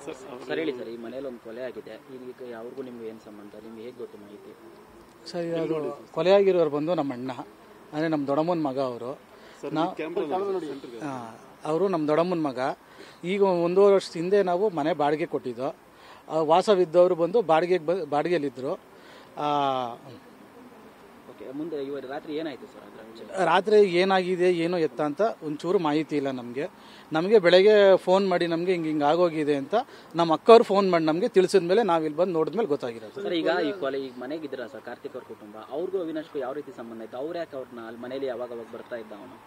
Sir ಹೇಳಿ sir, ಈ ಮನೇಲಿ ಒಂದು ಕೊಲೆ ಆಗಿದೆ, ಈಗ ಯಾವ್ರಿಗೂ ನಿಮ್ಗೆ ಏನು ಸಂಬಂಧ, ನಿಮ್ಗೆ ಹೇಗೆ ಗೊತ್ತು ಮಾಹಿತಿ? ಸರಿ, ಅದು ಕೊಲೆಯಾಗಿರೋರು ಬಂದು ನಮ್ಮ ಅಣ್ಣ, ಅಂದರೆ ನಮ್ಮ ದೊಡ್ಡಮ್ಮನ ಮಗ ಅವರು. ಅವರು ನಮ್ಮ ದೊಡ್ಡಮ್ಮನ ಮಗ. ಈಗ 1.5 ವರ್ಷದ ಹಿಂದೆ ನಾವು ಮನೆ ಬಾಡಿಗೆ ಕೊಟ್ಟಿದ್ದು. ವಾಸವಿದ್ದವರು ಬಂದು ಬಾಡಿಗೆಯಲ್ಲಿದ್ದರು. ಮುಂದೆ ರಾತ್ರಿ ಏನಾಯ್ತು ಸರ್? ರಾತ್ರಿ ಏನಾಗಿದೆ ಏನು ಎತ್ತ ಅಂತ ಒಂಚೂರು ಮಾಹಿತಿ ಇಲ್ಲ ನಮಗೆ ಬೆಳಗ್ಗೆ ಫೋನ್ ಮಾಡಿ ನಮಗೆ ಹಿಂಗೆ ಆಗೋಗಿದೆ ಅಂತ ನಮ್ಮ ಅಕ್ಕವ್ರು ಫೋನ್ ಮಾಡಿ ನಮಗೆ ತಿಳಿಸಿದ್ಮೇಲೆ ನಾವು ಇಲ್ಲಿ ಬಂದು ನೋಡಿದ್ಮೇಲೆ ಗೊತ್ತಾಗಿರೋದು. ಸರ್, ಈಗ ಈ ಕೊಲೆ ಈಗ ಮನೆಗಿದ್ರ ಸರ್ ಕಾರ್ತಿಕ್ ಅವ್ರ ಕುಟುಂಬ, ಅವ್ರಿಗೂ ಅವಿನಾಶ್ಗೂ ಯಾವ ರೀತಿ ಸಂಬಂಧ ಇತ್ತು? ಅವ್ರು ಯಾಕೆ ಅವ್ರನ್ನ ಅಲ್ಲಿ ಮನೇಲಿ ಯಾವಾಗ ಬರ್ತಾ ಇದ್ದ ಅವನು?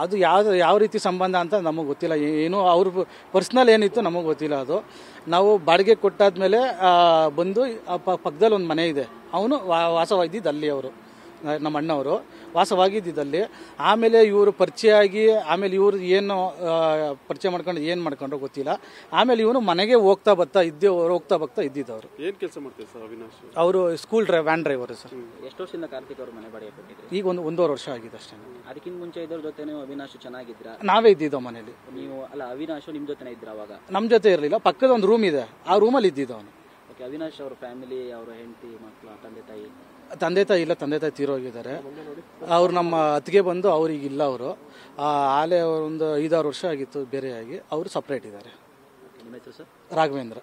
ಅದು ಯಾವ ರೀತಿ ಸಂಬಂಧ ಅಂತ ನಮಗೆ ಗೊತ್ತಿಲ್ಲ. ಏನು ಅವ್ರ ಪರ್ಸ್ನಲ್ ಏನಿತ್ತು ನಮಗೆ ಗೊತ್ತಿಲ್ಲ. ಅದು ನಾವು ಬಾಡಿಗೆ ಕೊಟ್ಟಾದ್ಮೇಲೆ ಬಂದು ಪಕ್ಕದಲ್ಲಿ ಒಂದು ಮನೆ ಇದೆ, ಅವನು ವಾಸವಾಗಿದ್ದು ಅಲ್ಲಿ. ಅವರು ನಮ್ಮ ಅಣ್ಣವರು ವಾಸವಾಗಿದ್ದಲ್ಲಿ. ಆಮೇಲೆ ಇವರು ಪರಿಚಯ ಆಗಿ ಆಮೇಲೆ ಇವರು ಏನು ಪರಿಚಯ ಮಾಡ್ಕೊಂಡು ಏನು ಮಾಡ್ಕೊಂಡ್ರು ಗೊತ್ತಿಲ್ಲ. ಆಮೇಲೆ ಇವನು ಮನೆಗೆ ಹೋಗ್ತಾ ಬರ್ತಾ ಇದ್ದಿದ್ದವರು. ಏನು ಕೆಲಸ ಮಾಡ್ತಾರೆ ಸರ್ ಅವಿನಾಶ್? ಅವರು ಸ್ಕೂಲ್ ವ್ಯಾನ್ ಡ್ರೈವರ್ ಸರ್. ಎಷ್ಟು ವರ್ಷದಿಂದ ಕಾರ್ತಿಕ್ ಅವರು ಮನೆ ಬಾಡಿಗೆ ಕೊಟ್ಟಿದ್ರು? ಈಗ 1.5 ವರ್ಷ ಆಗಿದೆ ಅಷ್ಟೇ. ಅದಕ್ಕಿಂತ ಮುಂಚೆ ಇದ್ರ ಜೊತೆ ಅವಿನಾಶ್ ಚೆನ್ನಾಗಿದ್ರ? ನಾವೇ ಇದ್ದಿದ್ದೋ ಮನೇಲಿ. ನೀವು ಅಲ್ಲ, ಅವಿನಾಶ್ ನಿಮ್ ಜೊತೆ ಇದ್ರ ಅವಾಗ? ನಮ್ಮ ಜೊತೆ ಇರಲಿಲ್ಲ, ಪಕ್ಕದ ಒಂದು ರೂಮ್ ಇದೆ, ಆ ರೂಮಲ್ಲಿ ಇದ್ದಿದ್ದು ಅವನು. ಓಕೆ, ಅವಿನಾಶ್ ಅವ್ರ ಫ್ಯಾಮಿಲಿ, ಅವರ ಹೆಂಡತಿ, ಮಕ್ಕಳು, ತಂದೆ ತಾಯಿ ಇಲ್ಲ, ತಂದೆ ತಾಯಿ ತೀರೋಗಿದ್ದಾರೆ. ಅವ್ರು ನಮ್ಮ ಅತ್ತಿಗೆ ಬಂದು ಅವ್ರಿಗಿಲ್ಲ. ಅವರು ಆಲೆ ಒಂದು 5-6 ವರ್ಷ ಆಗಿತ್ತು ಬೇರೆಯಾಗಿ. ಅವರು ಸಪ್ರೇಟ್ ಇದ್ದಾರೆ. ನಿಮ್ಮ ಹೆಸರು ಸರ್? ರಾಘವೇಂದ್ರ.